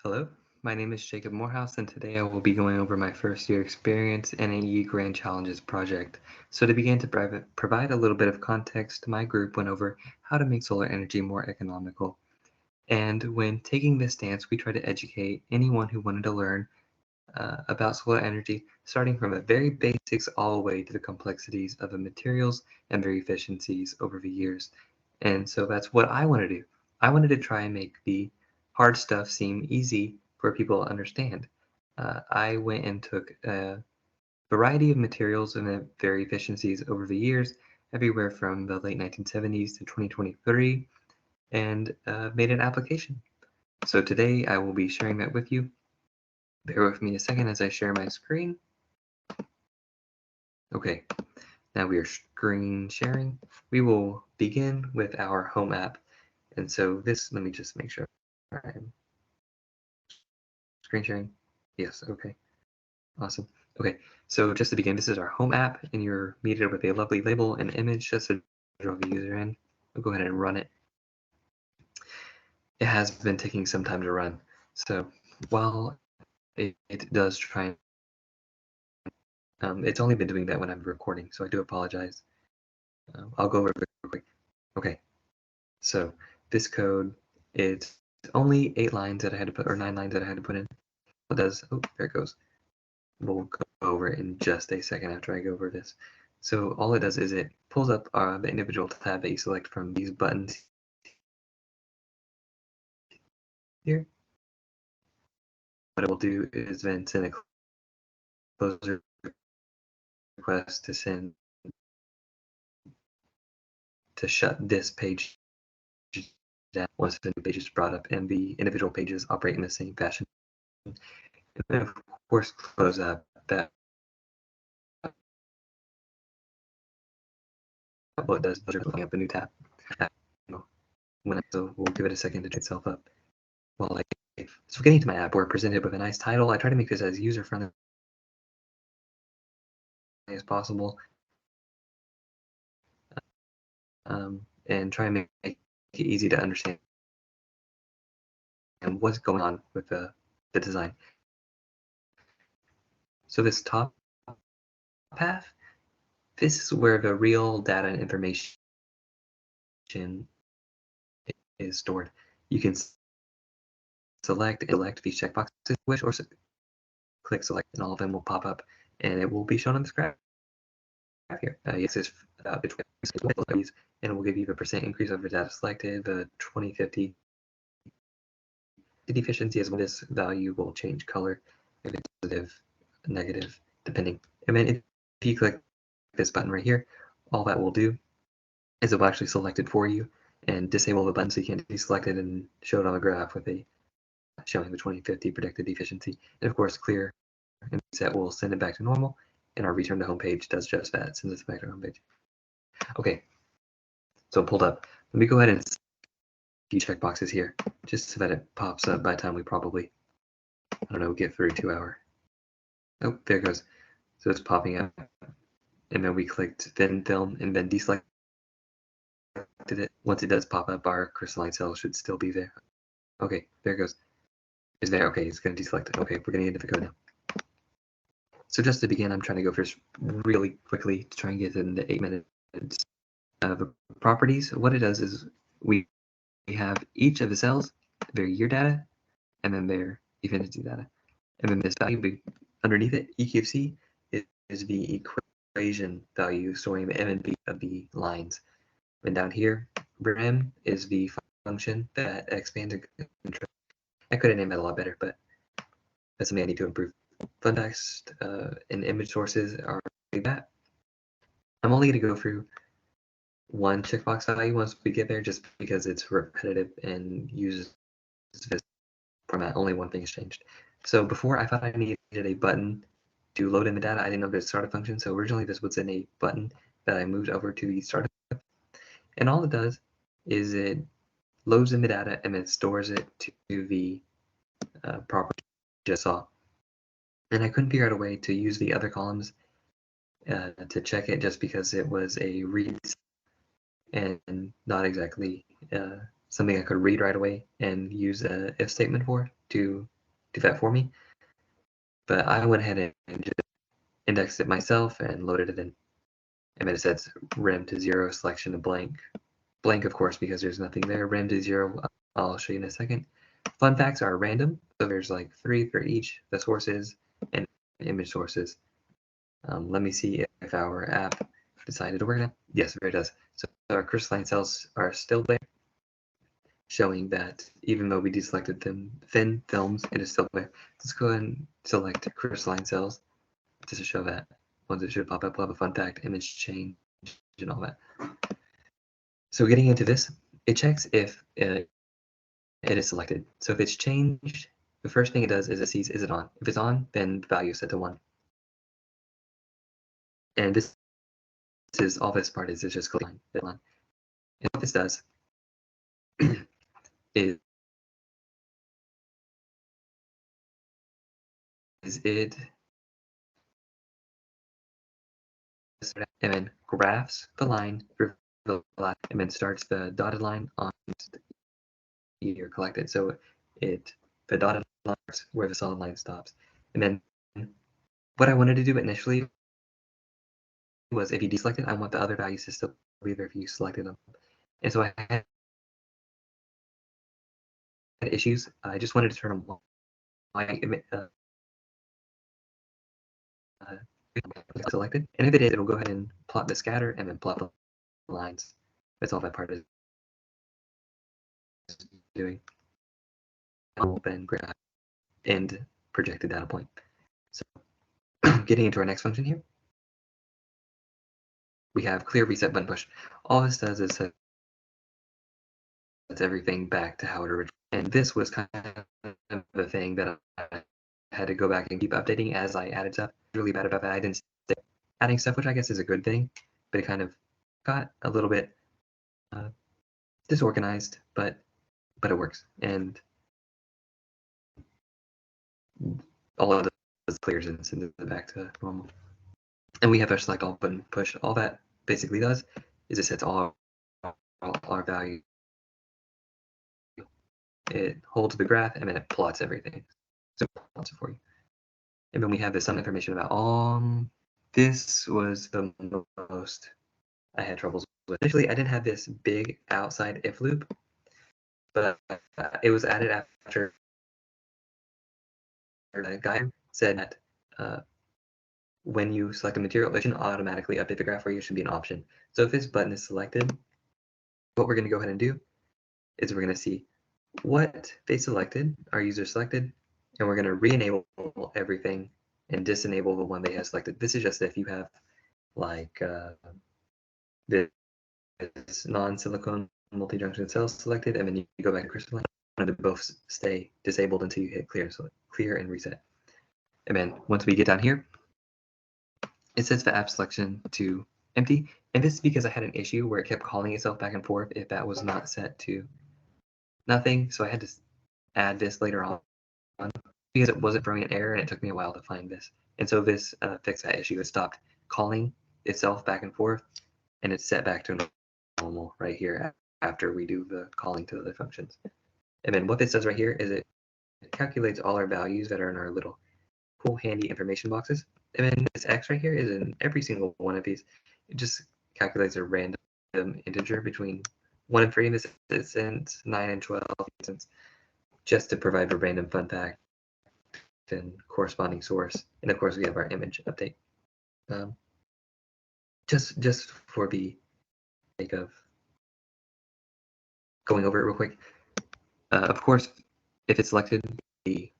Hello, my name is Jacob Morehouse, and today I will be going over my first year experience NAE Grand Challenges project. So to begin to provide a little bit of context, my group went over how to make solar energy more economical. And when taking this stance, we try to educate anyone who wanted to learn about solar energy, starting from the very basics all the way to the complexities of the materials and their efficiencies over the years. And so that's what I want to do. I wanted to try and make the hard stuff seem easy for people to understand. I went and took a variety of materials and their efficiencies over the years, everywhere from the late 1970s to 2023, and made an application. So today I will be sharing that with you. Bear with me a second as I share my screen. Okay, now we are screen sharing. We will begin with our home app. And so this, let me just make sure I'm screen sharing. Yes, okay, awesome. Okay, so just to begin, this is our home app, and you're greeted with a lovely label and image just to draw the user in. We'll go ahead and run it. It has been taking some time to run. So while it does try, it's only been doing that when I'm recording, so I do apologize. I'll go over it real quick. Okay, so this code is only 8 lines that I had to put, or 9 lines that I had to put in. It does, oh, there it goes. We'll go over it in just a second after I go over this. So all it does is it pulls up the individual tab that you select from these buttons here. What it will do is then send a closure request to shut this page down once the new page is brought up and the individual pages operate in the same fashion. And then of course close up that. What it does is opening up a new tab. So we'll give it a second to turn itself up. Well, so getting to my app, we're presented with a nice title. I try to make this as user-friendly as possible, and try and make it easy to understand and what's going on with the design. So this top path, this is where the real data and information is stored. You can select these checkboxes if you wish, or click select, and all of them will pop up, and it will be shown on the graph here. Yes, it's about between and it will give you the percent increase of the data selected, the 2050 efficiency as well. This value will change color if it's positive, negative, depending. And then if you click this button right here, all that will do is it will actually select it for you and disable the button so you can't deselect it and show it on the graph with a showing the 2050 predicted efficiency. And of course, clear and reset will send it back to normal, and our return to home page does just that, sends us back to home page. Okay, so pulled up. Let me go ahead and few checkboxes here, just so that it pops up by the time we probably, I don't know, get through 2 hour. Oh, there it goes. So it's popping up. And then we clicked thin film and then deselected it. Once it does pop up, our crystalline cell should still be there. Okay, there it goes. It's there. Okay, it's going to deselect it. Okay, we're getting into the code now. So just to begin, I'm trying to go first really quickly to try and get in the 8 minutes. The properties, what it does is we have each of the cells, their year data, and then their efficiency data. And then this value underneath it, EQFC, is the equation value storing the M and B of the lines. And down here, rem is the function that expands and contracts. I could have named that a lot better, but that's something I need to improve. Fun text and image sources are like that. I'm only going to go through one checkbox value once we get there, just because it's repetitive and uses this format. Only one thing has changed. So before, I thought I needed a button to load in the data. I didn't know there's a startup function, so originally this was in a button that I moved over to the startup. And all it does is it loads in the data and then stores it to the property you just saw. And I couldn't figure out a way to use the other columns to check it, just because it was a read and not exactly something I could read right away and use a if statement for. do that for me. But I went ahead and just indexed it myself and loaded it in. And then it says rem to 0, selection to blank. Blank, of course, because there's nothing there. Rem to 0, I'll show you in a second. Fun facts are random, so there's like 3 for each, the sources and image sources. Let me see if our app decided to work now. Yes, it does. So our crystalline cells are still there, showing that even though we deselected them thin films, it is still there. Let's go ahead and select crystalline cells just to show that. Ones that should pop up will have a fun fact, image change, and all that. So getting into this, it checks if it is selected. So if it's changed, the first thing it does is it sees, is it on? If it's on, then the value is set to 1. And this is all this part is just clicking on. And what this does is it and then graphs the line for the last, and then starts the dotted line on you're collected. So the dotted line is where the solid line stops. And then what I wanted to do initially was if you deselected, I want the other values to still be there if you selected them. And so I had issues. I just wanted to turn them white. Selected, and if it is, it'll go ahead and plot the scatter and then plot the lines. That's all that part is doing. Open graph and projected data point. So getting into our next function here, we have clear reset button push. All this does is sets everything back to how it originally. And this was kind of the thing that I had to go back and keep updating as I added stuff. Really bad about that. I didn't stay adding stuff, which I guess is a good thing, but it kind of got a little bit disorganized, but it works. And all of this clears and sends it back to normal. And we have our select all button push. All that basically does is it sets all our value. It holds the graph and then it plots everything. So it plots it for you. And then we have this some information about this was the most I had troubles with. Initially, I didn't have this big outside if loop, but it was added after a guy said that when you select a material, it shouldn't automatically update the graph for you. It should be an option. So if this button is selected, what we're going to go ahead and do is we're going to see what they selected, our user selected, and we're going to re-enable everything and disable the one they have selected. This is just if you have like this non-silicon multi-junction cell selected, and then you go back to crystalline, and they both stay disabled until you hit clear and reset. And then once we get down here, it sets the app selection to empty. And this is because I had an issue where it kept calling itself back and forth if that was not set to nothing. So I had to add this later on because it wasn't throwing an error and it took me a while to find this. And so this fixed that issue. It stopped calling itself back and forth and it's set back to normal right here after we do the calling to other functions. And then what this does right here is it calculates all our values that are in our little cool handy information boxes. And then this X right here is in every single one of these. It just calculates a random integer between 1 and 3 in this instance, 9 and 12 instance, just to provide a random fun fact and corresponding source. And of course, we have our image update. Just for the sake of going over it real quick. Of course, if it's selected, the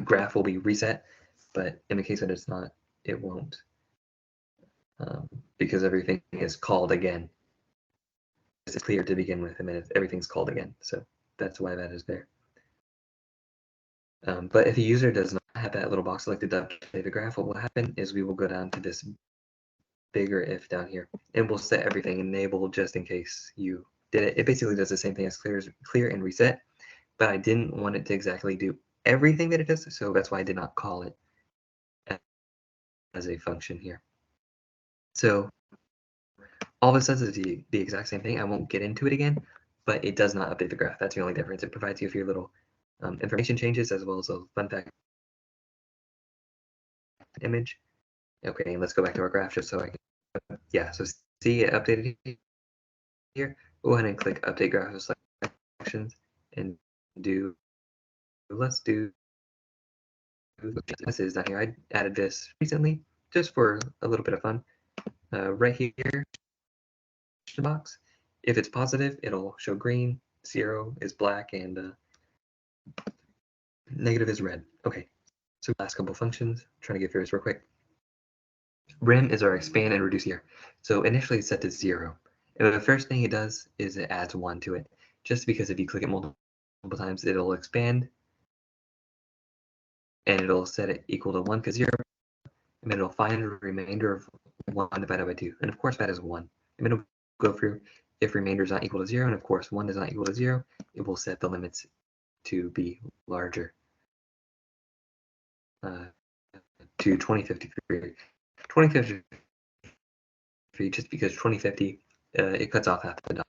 graph will be reset, but in the case that it's not, it won't, because everything is called again. It's clear to begin with, and then everything's called again. So that's why that is there. But if a user does not have that little box selected to update the graph, what will happen is we will go down to this bigger if down here, and we'll set everything enabled just in case you did it. It basically does the same thing as clear and reset, but I didn't want it to exactly do everything that it does, so that's why I did not call it as a function here. So all this does is the exact same thing. I won't get into it again, but it does not update the graph. That's the only difference. It provides you with your little information changes as well as a fun fact image. Okay, and let's go back to our graph just so I can, yeah, so see it updated here. Go ahead and click update graph selections and let's do this is down here. I added this recently just for a little bit of fun. Right here, box. If it's positive, it'll show green, 0 is black, and negative is red. Okay, so last couple functions, trying to get through this real quick. Rem is our expand and reduce here. So initially it's set to 0. And the first thing it does is it adds 1 to it. Just because if you click it multiple times, it'll expand and it'll set it equal to 1 because 0, and then it'll find a remainder of 1 divided by 2. And of course that is 1. And then it'll go through if remainder is not equal to 0, and of course 1 is not equal to 0, it will set the limits to be larger. To 2053. 2053, just because 2050, it cuts off half the dot.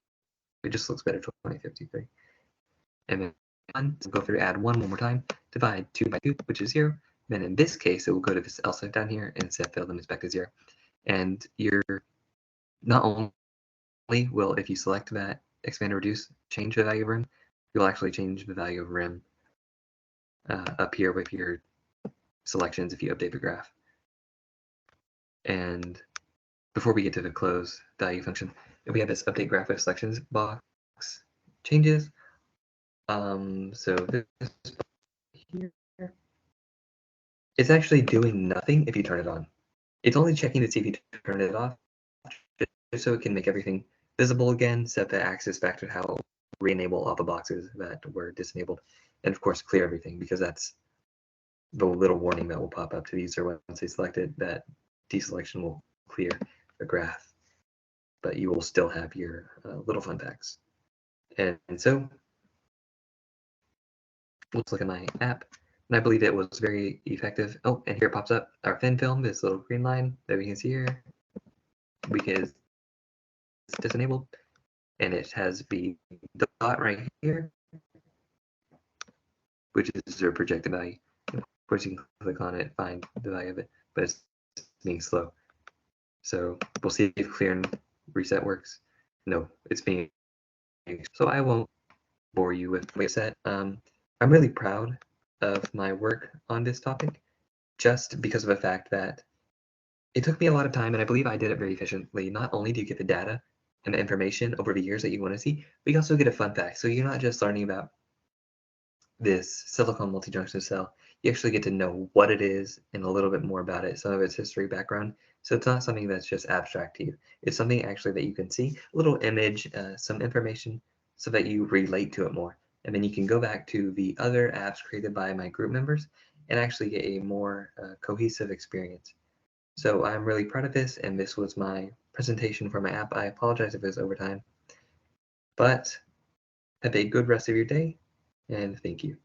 It just looks better to 2053. And then go through add 1 more time, divide 2 by 2, which is 0. Then in this case, it will go to this else if down here and set fill limits back to 0. And you're not only will, if you select that expand or reduce, change the value of rem, you'll actually change the value of rem up here with your selections if you update the graph. And before we get to the close value function, we have this update graph with selections box changes. So this here, it's actually doing nothing if you turn it on. It's only checking to see if you turn it off, just so it can make everything visible again, set the axis back to how re-enable all the boxes that were disabled, and of course clear everything, because that's the little warning that will pop up to the user once they select it, that deselection will clear the graph, but you will still have your little fun facts. And so let's look at my app, and I believe it was very effective. Oh, and here it pops up our thin film, this little green line that we can see here. It's disabled, and it has the dot right here, which is your projected value. Of course, you can click on it, find the value of it, but it's being slow. So we'll see if clear and reset works. No, it's being, so I won't bore you with reset. I'm really proud of my work on this topic, just because of the fact that it took me a lot of time, and I believe I did it very efficiently. Not only do you get the data and the information over the years that you want to see, but you also get a fun fact. So you're not just learning about this silicon multi-junction cell, you actually get to know what it is and a little bit more about it, some of its history, background. So it's not something that's just abstract to you. It's something actually that you can see, a little image, some information, so that you relate to it more. And then you can go back to the other apps created by my group members and actually get a more cohesive experience. So I'm really proud of this, and this was my presentation for my app. I apologize if it was over time, but have a good rest of your day, and thank you.